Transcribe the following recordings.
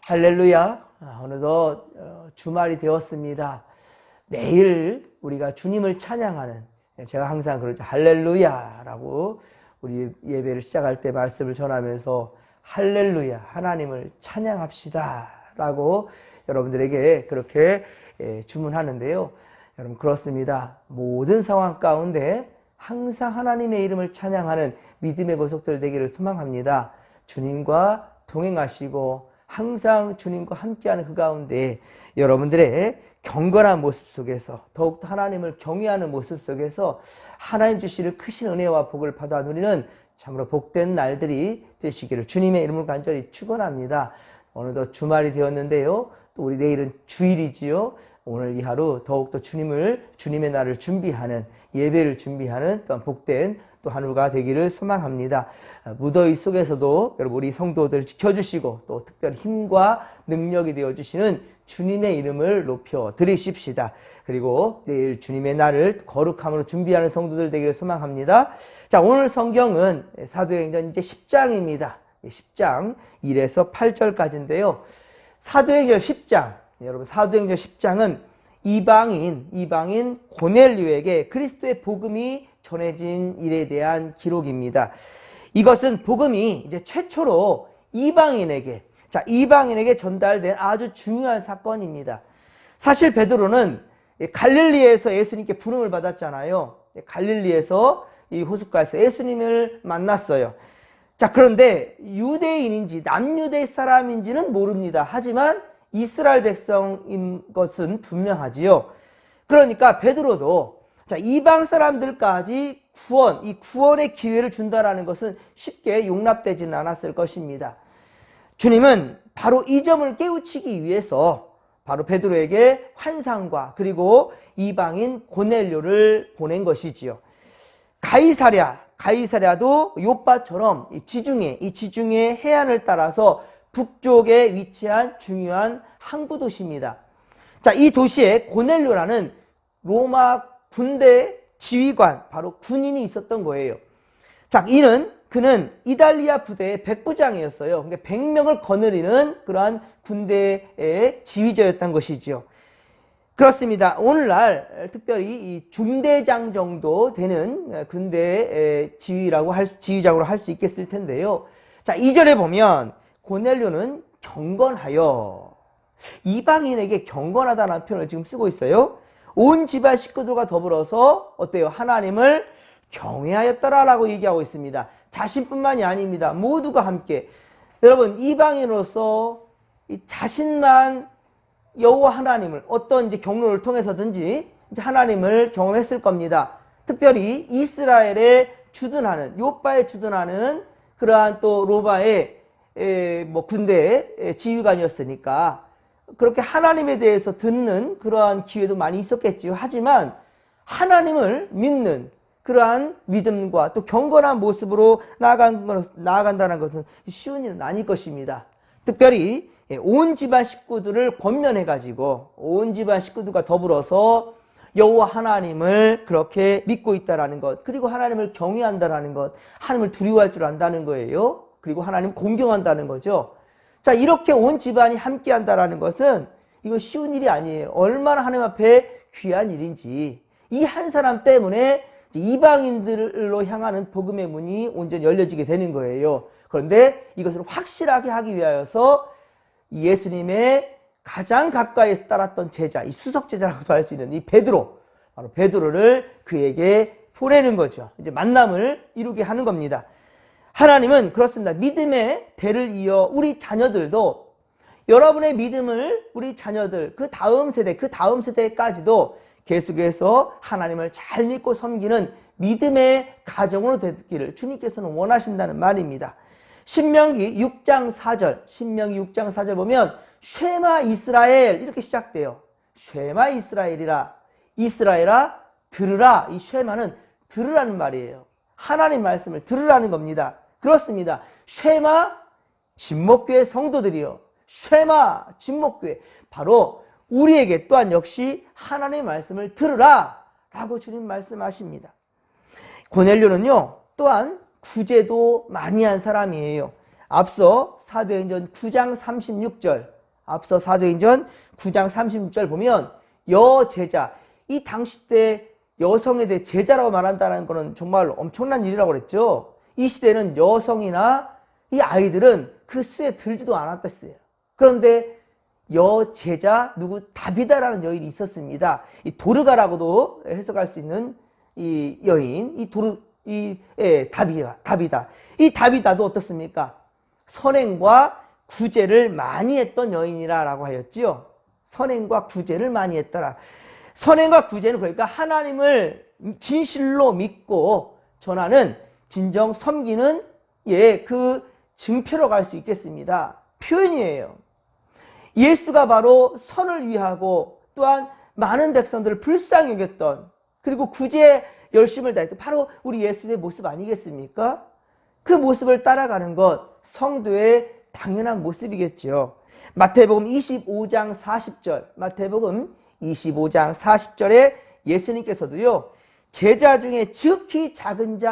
할렐루야. 어느덧 주말이 되었습니다. 매일 우리가 주님을 찬양하는, 제가 항상 그러죠. 할렐루야 라고 우리 예배를 시작할 때 말씀을 전하면서 할렐루야, 하나님을 찬양합시다 라고 여러분들에게 그렇게 주문하는데요. 여러분, 그렇습니다. 모든 상황 가운데 항상 하나님의 이름을 찬양하는 믿음의 보석들 되기를 소망합니다. 주님과 동행하시고 항상 주님과 함께하는 그 가운데 여러분들의 경건한 모습 속에서, 더욱더 하나님을 경외하는 모습 속에서 하나님 주시는 크신 은혜와 복을 받아 누리는 참으로 복된 날들이 되시기를 주님의 이름을 간절히 축원합니다. 어느덧 주말이 되었는데요. 또 우리 내일은 주일이지요. 오늘 이 하루 더욱더 주님의 날을 준비하는, 예배를 준비하는 또한 복된 또 하루가 되기를 소망합니다. 무더위 속에서도 여러분 우리 성도들 지켜주시고 또 특별 힘과 능력이 되어주시는 주님의 이름을 높여 드리십시다. 그리고 내일 주님의 날을 거룩함으로 준비하는 성도들 되기를 소망합니다. 자, 오늘 성경은 사도행전 이제 10장입니다. 10장 1에서 8절까지인데요. 사도행전 10장, 여러분 사도행전 10장은 이방인 고넬료에게 그리스도의 복음이 전해진 일에 대한 기록입니다. 이것은 복음이 이제 최초로 이방인에게 전달된 아주 중요한 사건입니다. 사실 베드로는 갈릴리에서 예수님께 부름을 받았잖아요. 갈릴리에서 이 호숫가에서 예수님을 만났어요. 자, 그런데 유대인인지 남유대 사람인지는 모릅니다. 하지만 이스라엘 백성인 것은 분명하지요. 그러니까 베드로도 이방 사람들까지 구원의 기회를 준다라는 것은 쉽게 용납되지는 않았을 것입니다. 주님은 바로 이 점을 깨우치기 위해서 바로 베드로에게 환상과 그리고 이방인 고넬료를 보낸 것이지요. 가이사랴도 요빠처럼 이 지중해 해안을 따라서 북쪽에 위치한 중요한 항구 도시입니다. 자, 이 도시에 고넬료라는 로마 군대 지휘관, 바로 군인이 있었던 거예요. 자, 그는 이달리아 부대의 백부장이었어요. 그러니까 100명을 거느리는 그러한 군대의 지휘자였던 것이지요. 그렇습니다. 오늘날 특별히 이 중대장 정도 되는 군대 지휘장으로 할 수 있겠을 텐데요. 자, 2절에 보면 고넬료는 경건하여, 이방인에게 경건하다는 표현을 지금 쓰고 있어요. 온 집안 식구들과 더불어서 어때요? 하나님을 경외하였더라라고 얘기하고 있습니다. 자신뿐만이 아닙니다. 모두가 함께. 여러분, 이방인으로서 자신만 여호와 하나님을 어떤 이제 경로를 통해서든지 이제 하나님을 경험했을 겁니다. 특별히 이스라엘에 주둔하는, 요빠에 주둔하는 그러한 또 로마의 군대의 지휘관이었으니까 그렇게 하나님에 대해서 듣는 그러한 기회도 많이 있었겠지요. 하지만 하나님을 믿는 그러한 믿음과 또 경건한 모습으로 나아간다는 것은 쉬운 일은 아닐 것입니다. 특별히 온 집안 식구들을 권면해가지고 온 집안 식구들과 더불어서 여호와 하나님을 그렇게 믿고 있다라는 것, 그리고 하나님을 경외한다라는 것, 하나님을 두려워할 줄 안다는 거예요. 그리고 하나님 공경한다는 거죠. 자, 이렇게 온 집안이 함께 한다라는 것은 이거 쉬운 일이 아니에요. 얼마나 하나님 앞에 귀한 일인지. 이 한 사람 때문에 이방인들로 향하는 복음의 문이 온전히 열려지게 되는 거예요. 그런데 이것을 확실하게 하기 위하여서 예수님의 가장 가까이에서 따랐던 제자, 이 수석 제자라고도 할 수 있는 이 바로 베드로를 그에게 보내는 거죠. 이제 만남을 이루게 하는 겁니다. 하나님은 그렇습니다. 믿음의 대를 이어 우리 자녀들도, 여러분의 믿음을 우리 자녀들, 그 다음 세대까지도 계속해서 하나님을 잘 믿고 섬기는 믿음의 가정으로 되기를 주님께서는 원하신다는 말입니다. 신명기 6장 4절 보면 쉐마 이스라엘 이렇게 시작돼요. 쉐마 이스라엘아 들으라. 이 쉐마는 들으라는 말이에요. 하나님 말씀을 들으라는 겁니다. 그렇습니다. 쉐마 진목교회 성도들이요. 쉐마 진목교회, 바로 우리에게 또한 역시 하나님의 말씀을 들으라 라고 주님 말씀하십니다. 고넬료는요 또한 구제도 많이 한 사람이에요. 앞서 사도행전 9장 36절 앞서 사도행전 9장 36절 보면 여제자, 이 당시 때 여성에 대해 제자라고 말한다는 것은 정말 엄청난 일이라고 그랬죠. 이 시대는 여성이나 이 아이들은 그 수에 들지도 않았댔어요. 그런데 여제자 누구 다비다라는 여인이 있었습니다. 이 도르가라고도 해석할 수 있는 이 여인, 다비다. 이 다비다도 어떻습니까? 선행과 구제를 많이 했던 여인이라고 하였지요. 선행과 구제를 많이 했더라. 선행과 구제는 그러니까 하나님을 진실로 믿고 전하는 진정 섬기는 그 증표로 갈 수 있겠습니다. 표현이에요. 예수가 바로 선을 위하고 또한 많은 백성들을 불쌍히 여겼던, 그리고 구제 열심을 다했던 바로 우리 예수의 모습 아니겠습니까? 그 모습을 따라가는 것 성도의 당연한 모습이겠죠. 마태복음 25장 40절, 마태복음 25장 40절에 예수님께서도요, 제자 중에 지극히 작은 자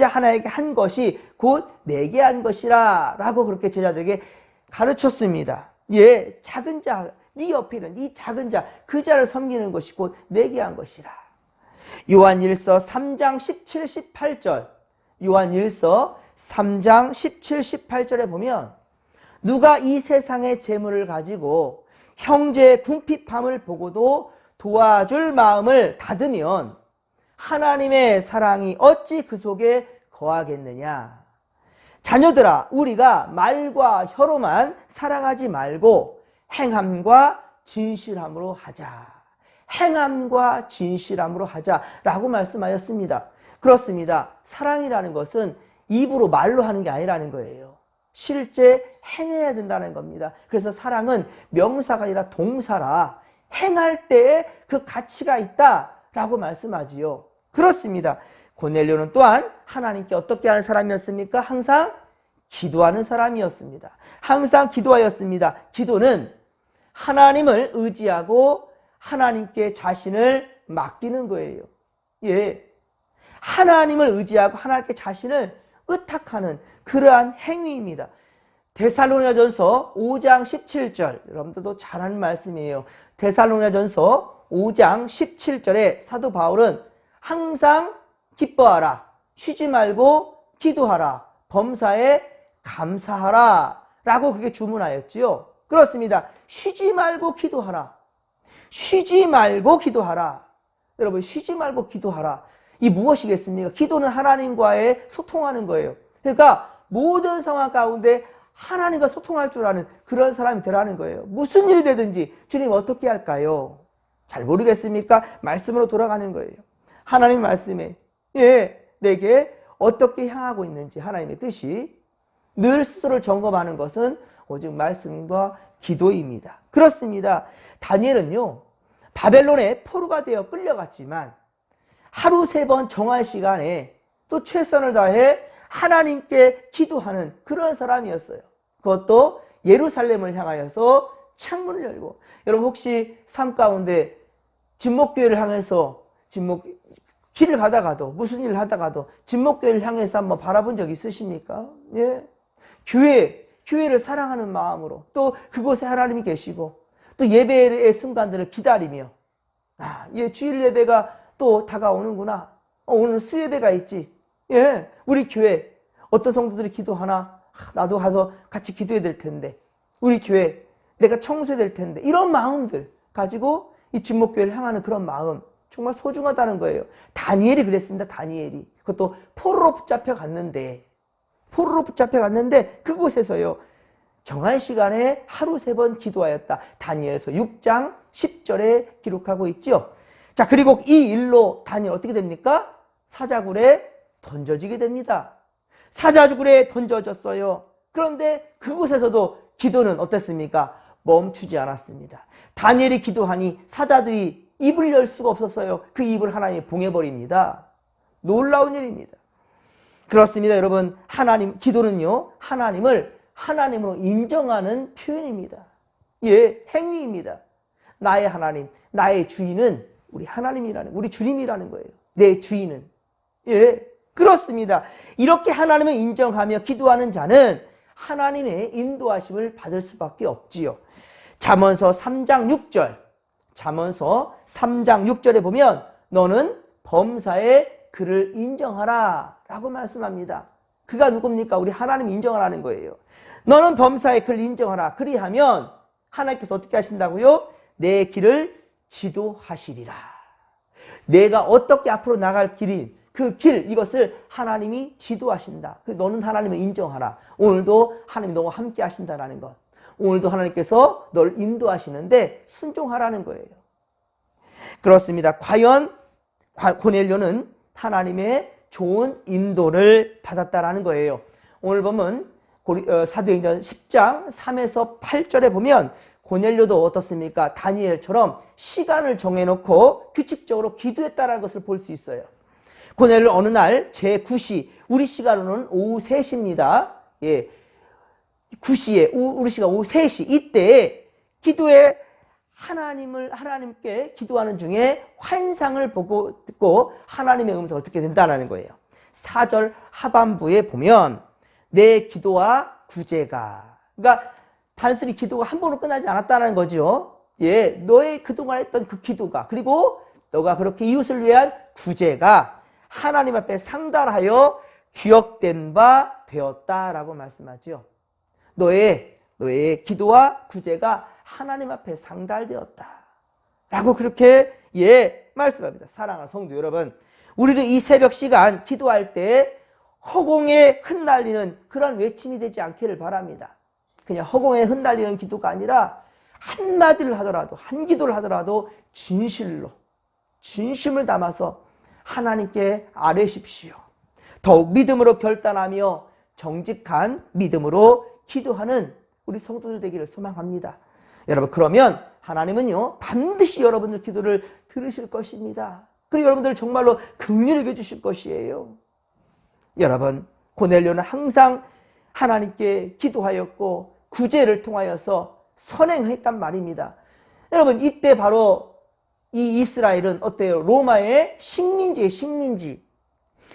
하나에게 한 것이 곧 내게 한 것이라 라고 그렇게 제자들에게 가르쳤습니다. 예, 작은 자, 네 옆에 있는 이 작은 자, 그 자를 섬기는 것이 곧 내게 한 것이라. 요한일서 3장 17, 18절, 요한일서 3장 17, 18절에 보면 누가 이 세상의 재물을 가지고 형제의 궁핍함을 보고도 도와줄 마음을 닫으면 하나님의 사랑이 어찌 그 속에 거하겠느냐. 자녀들아, 우리가 말과 혀로만 사랑하지 말고 행함과 진실함으로 하자. 행함과 진실함으로 하자라고 말씀하였습니다. 그렇습니다. 사랑이라는 것은 입으로 말로 하는 게 아니라는 거예요. 실제 행해야 된다는 겁니다. 그래서 사랑은 명사가 아니라 동사라 행할 때에 그 가치가 있다라고 말씀하지요. 그렇습니다. 고넬료는 또한 하나님께 어떻게 하는 사람이었습니까? 항상 기도하는 사람이었습니다. 항상 기도하였습니다. 기도는 하나님을 의지하고 하나님께 자신을 맡기는 거예요. 예, 하나님을 의지하고 하나님께 자신을 의탁하는 그러한 행위입니다. 데살로니가전서 5장 17절, 여러분들도 잘 아는 말씀이에요. 데살로니가전서 5장 17절에 사도 바울은 항상 기뻐하라, 쉬지 말고 기도하라, 범사에 감사하라 라고 그렇게 주문하였지요. 그렇습니다. 쉬지 말고 기도하라. 쉬지 말고 기도하라. 여러분, 쉬지 말고 기도하라. 이 무엇이겠습니까? 기도는 하나님과의 소통하는 거예요. 그러니까 모든 상황 가운데 하나님과 소통할 줄 아는 그런 사람이 되라는 거예요. 무슨 일이 되든지 주님 어떻게 할까요? 잘 모르겠습니까? 말씀으로 돌아가는 거예요. 하나님 말씀에 내게 어떻게 향하고 있는지 하나님의 뜻이 늘 스스로를 점검하는 것은 오직 말씀과 기도입니다. 그렇습니다. 다니엘은요, 바벨론에 포로가 되어 끌려갔지만 하루 3번 정할 시간에 또 최선을 다해 하나님께 기도하는 그런 사람이었어요. 그것도 예루살렘을 향하여서 창문을 열고. 여러분 혹시 삶 가운데 진목교회를 향해서 길을 가다가도 무슨 일을 하다가도 진목교회를 향해서 한번 바라본 적 있으십니까? 예. 교회를 사랑하는 마음으로 또 그곳에 하나님이 계시고 또 예배의 순간들을 기다리며 주일 예배가 또 다가오는구나. 오늘 수예배가 있지. 예, 우리 교회 어떤 성도들이 기도하나? 나도 가서 같이 기도해야 될 텐데. 우리 교회 내가 청소해야 될 텐데. 이런 마음들 가지고 이 진목교회를 향하는 그런 마음 정말 소중하다는 거예요. 다니엘이 그랬습니다. 다니엘이. 그것도 포로로 붙잡혀 갔는데 그곳에서요, 정한 시간에 하루 3번 기도하였다. 다니엘서 6장 10절에 기록하고 있지요. 자, 그리고 이 일로 다니엘 어떻게 됩니까? 사자굴에 던져지게 됩니다. 사자굴에 던져졌어요. 그런데 그곳에서도 기도는 어땠습니까? 멈추지 않았습니다. 다니엘이 기도하니 사자들이 입을 열 수가 없었어요. 그 입을 하나님이 봉해버립니다. 놀라운 일입니다. 그렇습니다. 여러분, 기도는요, 하나님으로 인정하는 표현입니다. 예, 행위입니다. 나의 하나님, 나의 주인은 우리 주님이라는 거예요. 내 주인은. 예, 그렇습니다. 이렇게 하나님을 인정하며 기도하는 자는 하나님의 인도하심을 받을 수밖에 없지요. 잠언서 3장 6절, 잠언서 3장 6절에 보면 너는 범사에 그를 인정하라 라고 말씀합니다. 그가 누굽니까? 우리 하나님 인정하라는 거예요. 너는 범사에 그를 인정하라. 그리하면 하나님께서 어떻게 하신다고요? 내 길을 지도하시리라. 내가 어떻게 앞으로 나갈 길인 그 길, 이것을 하나님이 지도하신다. 너는 하나님을 인정하라. 오늘도 하나님이 너와 함께 하신다라는 것. 오늘도 하나님께서 널 인도하시는데 순종하라는 거예요. 그렇습니다. 과연 고넬료는 하나님의 좋은 인도를 받았다라는 거예요. 오늘 보면 사도행전 10장 3에서 8절에 보면 고넬료도 어떻습니까? 다니엘처럼 시간을 정해놓고 규칙적으로 기도했다는 것을 볼 수 있어요. 고넬료 어느 날 제9시, 우리 시간으로는 오후 3시입니다. 예, 9시에, 우리 시간 오후 3시, 이때 기도에 하나님께 기도하는 중에 환상을 보고 듣고 하나님의 음성을 듣게 된다는 거예요. 4절 하반부에 보면 내 기도와 구제가, 그러니까 단순히 기도가 한 번으로 끝나지 않았다는 거죠. 예, 너의 그동안 했던 그 기도가, 그리고 너가 그렇게 이웃을 위한 구제가 하나님 앞에 상달하여 기억된 바 되었다라고 말씀하죠. 너의 기도와 구제가 하나님 앞에 상달되었다 라고 그렇게 말씀합니다. 사랑하는 성도 여러분, 우리도 이 새벽 시간 기도할 때 허공에 흩날리는 그런 외침이 되지 않기를 바랍니다. 그냥 허공에 흩날리는 기도가 아니라 한마디를 하더라도, 한 기도를 하더라도 진심을 담아서 하나님께 아뢰십시오. 더욱 믿음으로 결단하며 정직한 믿음으로 기도하는 우리 성도들 되기를 소망합니다. 여러분, 그러면 하나님은요 반드시 여러분들 기도를 들으실 것입니다. 그리고 여러분들 정말로 긍휼히 여겨주실 것이에요. 여러분, 고넬료는 항상 하나님께 기도하였고 구제를 통하여서 선행했단 말입니다. 여러분, 이때 바로 이 이스라엘은 어때요? 로마의 식민지예요, 식민지.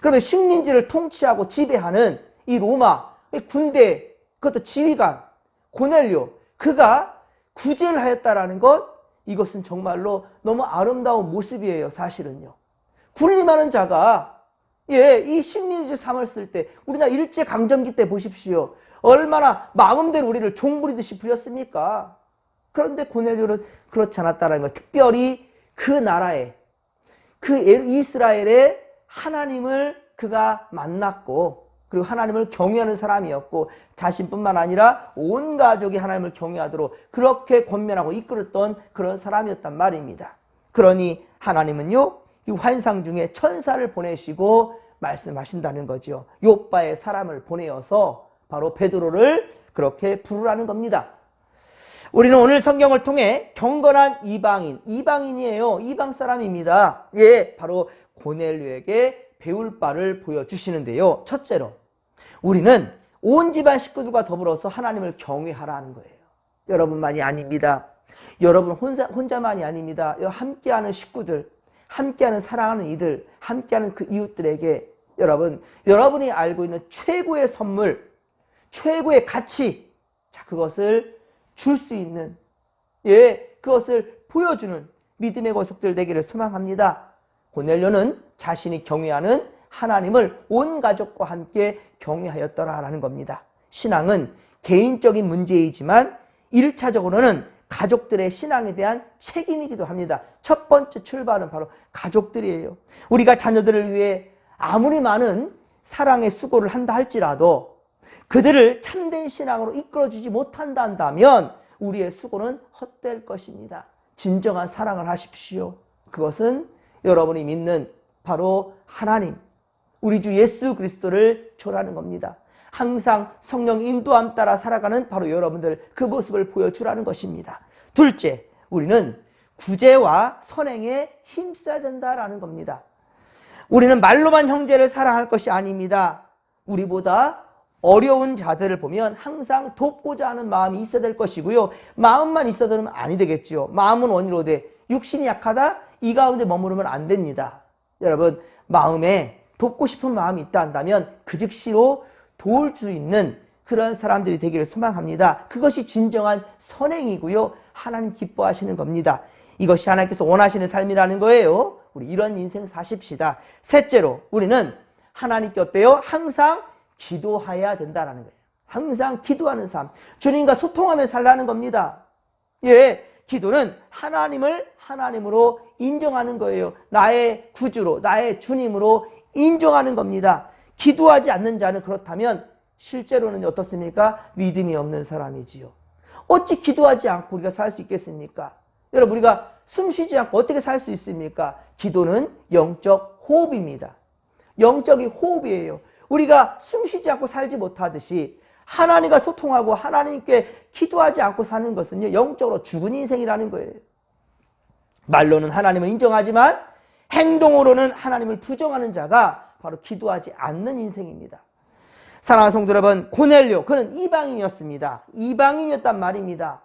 그러면 식민지를 통치하고 지배하는 이 로마 군대, 그것도 지휘관 고넬료, 그가 구제를 하였다라는 것, 이것은 정말로 너무 아름다운 모습이에요. 사실은요, 군림하는 자가 이 식민지 삶을 쓸 때, 우리나라 일제강점기 때 보십시오. 얼마나 마음대로 우리를 종부리듯이 부렸습니까? 그런데 고넬료는 그렇지 않았다는 것. 특별히 그 나라에, 그 이스라엘의 하나님을 그가 만났고, 그리고 하나님을 경외하는 사람이었고, 자신뿐만 아니라 온 가족이 하나님을 경외하도록 그렇게 권면하고 이끌었던 그런 사람이었단 말입니다. 그러니 하나님은요 이 환상 중에 천사를 보내시고 말씀하신다는 거죠. 욥바의 사람을 보내어서 바로 베드로를 그렇게 부르라는 겁니다. 우리는 오늘 성경을 통해 경건한 이방인이에요. 이방 사람입니다. 바로 고넬료에게 배울 바를 보여주시는데요. 첫째로, 우리는 온 집안 식구들과 더불어서 하나님을 경외하라는 거예요. 여러분만이 아닙니다. 여러분 혼자만이 아닙니다. 함께하는 식구들, 함께하는 사랑하는 이들, 함께하는 그 이웃들에게 여러분이 알고 있는 최고의 선물, 최고의 가치, 그것을 줄 수 있는, 그것을 보여주는 믿음의 권속들 되기를 소망합니다. 고넬료는 자신이 경외하는 하나님을 온 가족과 함께 경외하였더라라는 겁니다. 신앙은 개인적인 문제이지만 1차적으로는 가족들의 신앙에 대한 책임이기도 합니다. 첫 번째 출발은 바로 가족들이에요. 우리가 자녀들을 위해 아무리 많은 사랑의 수고를 한다 할지라도 그들을 참된 신앙으로 이끌어주지 못한다 한다면 우리의 수고는 헛될 것입니다. 진정한 사랑을 하십시오. 그것은 여러분이 믿는 바로 하나님, 우리 주 예수 그리스도를 초라하는 겁니다. 항상 성령 인도함 따라 살아가는 바로 여러분들, 그 모습을 보여주라는 것입니다. 둘째, 우리는 구제와 선행에 힘써야 된다라는 겁니다. 우리는 말로만 형제를 사랑할 것이 아닙니다. 우리보다 어려운 자들을 보면 항상 돕고자 하는 마음이 있어야 될 것이고요. 마음만 있어서는 아니 되겠지요. 마음은 원이로 돼 육신이 약하다, 이 가운데 머무르면 안 됩니다. 여러분, 마음에 돕고 싶은 마음이 있다 한다면 그 즉시로 도울 수 있는 그런 사람들이 되기를 소망합니다. 그것이 진정한 선행이고요. 하나님 기뻐하시는 겁니다. 이것이 하나님께서 원하시는 삶이라는 거예요. 우리 이런 인생 사십시다. 셋째로 우리는 하나님께 어때요? 항상 기도해야 된다는 거예요. 항상 기도하는 삶. 주님과 소통하며 살라는 겁니다. 예, 기도는 하나님을 하나님으로 인정하는 거예요. 나의 구주로, 나의 주님으로 인정하는 겁니다. 기도하지 않는 자는 그렇다면 실제로는 어떻습니까? 믿음이 없는 사람이지요. 어찌 기도하지 않고 우리가 살 수 있겠습니까? 여러분, 우리가 숨 쉬지 않고 어떻게 살 수 있습니까? 기도는 영적 호흡입니다. 영적인 호흡이에요. 우리가 숨 쉬지 않고 살지 못하듯이 하나님과 소통하고 하나님께 기도하지 않고 사는 것은요, 영적으로 죽은 인생이라는 거예요. 말로는 하나님을 인정하지만 행동으로는 하나님을 부정하는 자가 바로 기도하지 않는 인생입니다. 사랑하는 성도 여러분, 고넬료, 그는 이방인이었습니다. 이방인이었단 말입니다.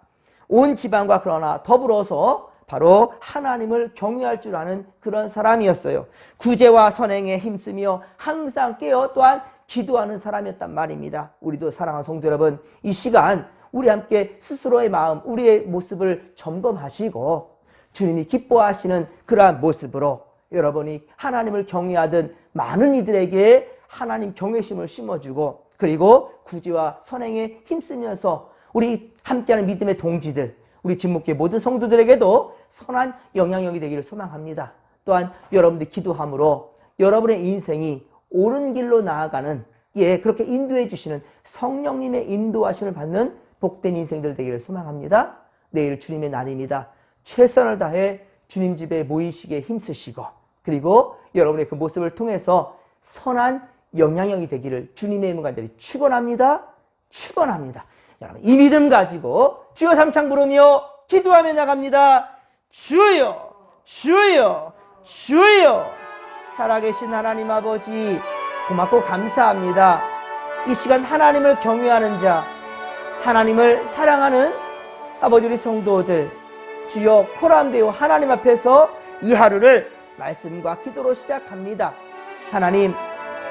온 지방과 그러나 더불어서 바로 하나님을 경외할 줄 아는 그런 사람이었어요. 구제와 선행에 힘쓰며 항상 깨어 또한 기도하는 사람이었단 말입니다. 우리도 사랑하는 성도 여러분, 이 시간 우리 함께 스스로의 마음, 우리의 모습을 점검하시고 주님이 기뻐하시는 그러한 모습으로 여러분이 하나님을 경외하던 많은 이들에게 하나님 경외심을 심어주고, 그리고 구제와 선행에 힘쓰면서 우리 함께하는 믿음의 동지들, 우리 진목교회 모든 성도들에게도 선한 영향력이 되기를 소망합니다. 또한 여러분들이 기도함으로 여러분의 인생이 옳은 길로 나아가는, 예, 그렇게 인도해 주시는 성령님의 인도하심을 받는 복된 인생들 되기를 소망합니다. 내일 주님의 날입니다. 최선을 다해 주님 집에 모이시기에 힘쓰시고, 그리고 여러분의 그 모습을 통해서 선한 영향력이 되기를 주님의 이름 간절히 축원합니다. 축원합니다. 여러분, 이 믿음 가지고 주여 삼창 부르며 기도하며 나갑니다. 주여, 주여, 주여. 살아계신 하나님 아버지, 고맙고 감사합니다. 이 시간 하나님을 경외하는 자, 하나님을 사랑하는 아버지 우리 성도들, 주여 포함되어 하나님 앞에서 이 하루를 말씀과 기도로 시작합니다. 하나님,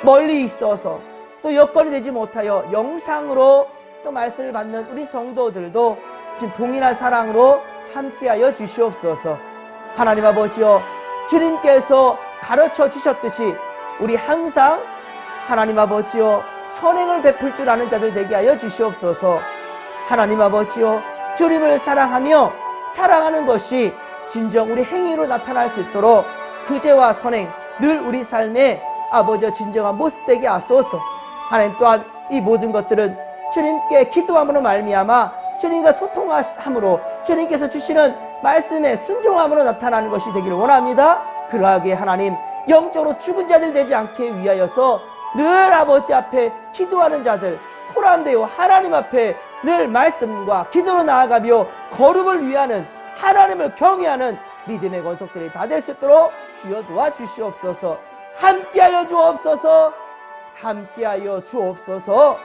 멀리 있어서 또 여건이 되지 못하여 영상으로 또 말씀을 받는 우리 성도들도 지금 동일한 사랑으로 함께하여 주시옵소서. 하나님 아버지여, 주님께서 가르쳐 주셨듯이 우리 항상 하나님 아버지여 선행을 베풀 줄 아는 자들 되게 하여 주시옵소서. 하나님 아버지여, 주님을 사랑하며 사랑하는 것이 진정 우리 행위로 나타날 수 있도록 구제와 선행 늘 우리 삶에 아버지여 진정한 모습 되게 하소서. 하나님, 또한 이 모든 것들은 주님께 기도함으로 말미암아 주님과 소통함으로 주님께서 주시는 말씀에 순종함으로 나타나는 것이 되기를 원합니다. 그러하게 하나님, 영적으로 죽은 자들 되지 않게 위하여서 늘 아버지 앞에 기도하는 자들, 포함되어 하나님 앞에 늘 말씀과 기도로 나아가며 거룩을 위하는, 하나님을 경외하는 믿음의 권속들이 다 될 수 있도록 주여 도와주시옵소서. 함께하여 주옵소서. 함께하여 주옵소서.